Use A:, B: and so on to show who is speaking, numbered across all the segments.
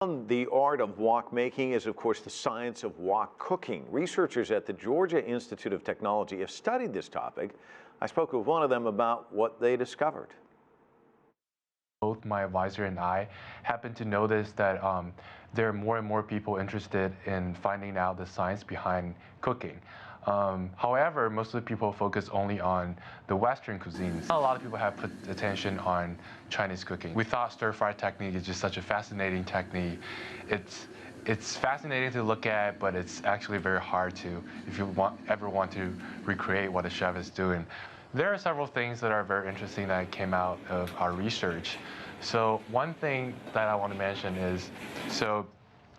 A: The art of wok making is, of course, the science of wok cooking. Researchers at the Georgia Institute of Technology have studied this topic. I spoke with one of them about what they discovered.
B: Both my advisor and I happen to notice that there are more and more people interested in finding out the science behind cooking. However, most of the people focus only on the Western cuisines. Not a lot of people have put attention on Chinese cooking. We thought stir-fry technique is just such a fascinating technique. It's fascinating to look at, but it's actually very hard to, if you ever want to recreate what a chef is doing. There are several things that are very interesting that came out of our research. So one thing that I want to mention is,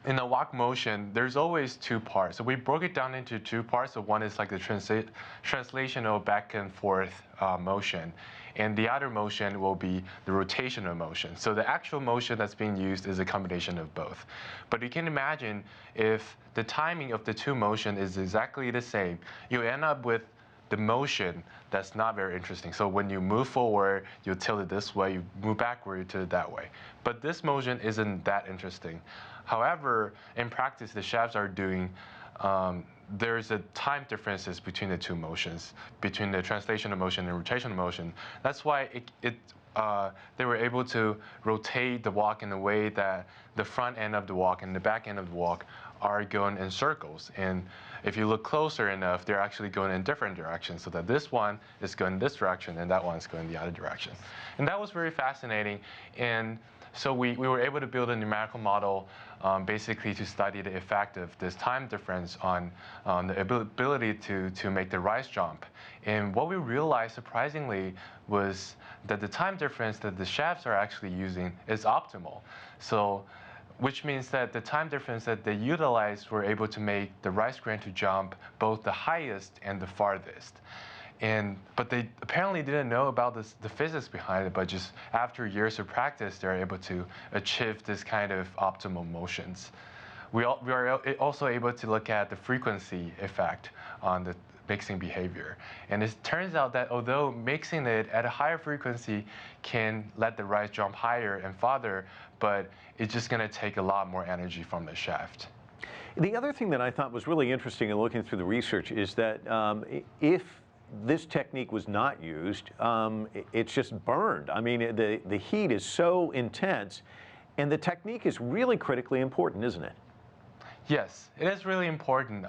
B: in the wok motion, there's always two parts. So we broke it down into two parts. So one is like the translational back and forth motion. And the other motion will be the rotational motion. So the actual motion that's being used is a combination of both. But you can imagine if the timing of the two motion is exactly the same, you end up with the motion that's not very interesting. So when you move forward, you tilt it this way, you move backward, you tilt it that way. But this motion isn't that interesting. However, in practice, the chefs are doing, there's a time differences between the two motions, between the translational motion and rotational motion. That's why they were able to rotate the wok in a way that the front end of the wok and the back end of the wok are going in circles. And if you look closer enough, they're actually going in different directions, so that this one is going this direction and that one's going the other direction. And that was very fascinating. And so we were able to build a numerical model basically to study the effect of this time difference on the ability to make the rice jump. And what we realized, surprisingly, was that the time difference that the chefs are actually using is optimal. So, which means that the time difference that they utilized were able to make the rice grain to jump both the highest and the farthest. But they apparently didn't know about the physics behind it, but just after years of practice, they're able to achieve this kind of optimal motions. We are also able to look at the frequency effect on the mixing behavior. And it turns out that although mixing it at a higher frequency can let the rice jump higher and farther, but it's just going to take a lot more energy from the shaft.
A: The other thing that I thought was really interesting in looking through the research is that if this technique was not used, it's just burned. I mean, the heat is so intense, and the technique is really critically important, isn't it?
B: Yes, it is really important.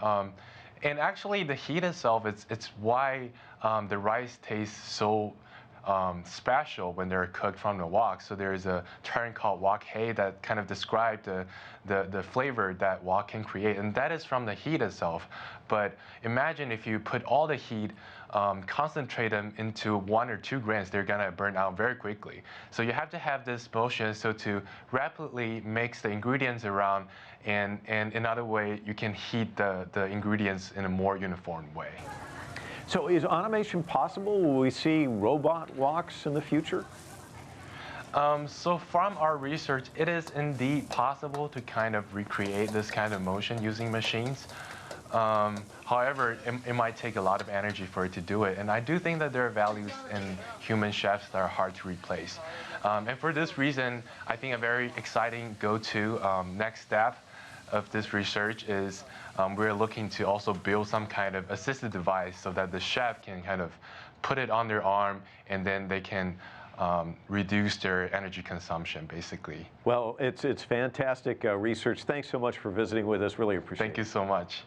B: And actually, the heat itself, it's why the rice tastes so special when they're cooked from the wok. So there's a term called wok hay that kind of describes the flavor that wok can create, and that is from the heat itself. But imagine if you put all the heat, concentrate them into 1 or 2 grains, they're gonna burn out very quickly. So you have to have this motion so to rapidly mix the ingredients around, and in another way, you can heat the ingredients in a more uniform way.
A: So is automation possible? Will we see robot woks in the future?
B: So from our research, it is indeed possible to kind of recreate this kind of motion using machines. However, it might take a lot of energy for it to do it. And I do think that there are values in human chefs that are hard to replace. And for this reason, I think a very exciting go-to next step of this research is we're looking to also build some kind of assisted device so that the chef can kind of put it on their arm and then they can reduce their energy consumption, basically.
A: Well, it's fantastic research. Thanks so much for visiting with us. Really appreciate it.
B: Thank you so much.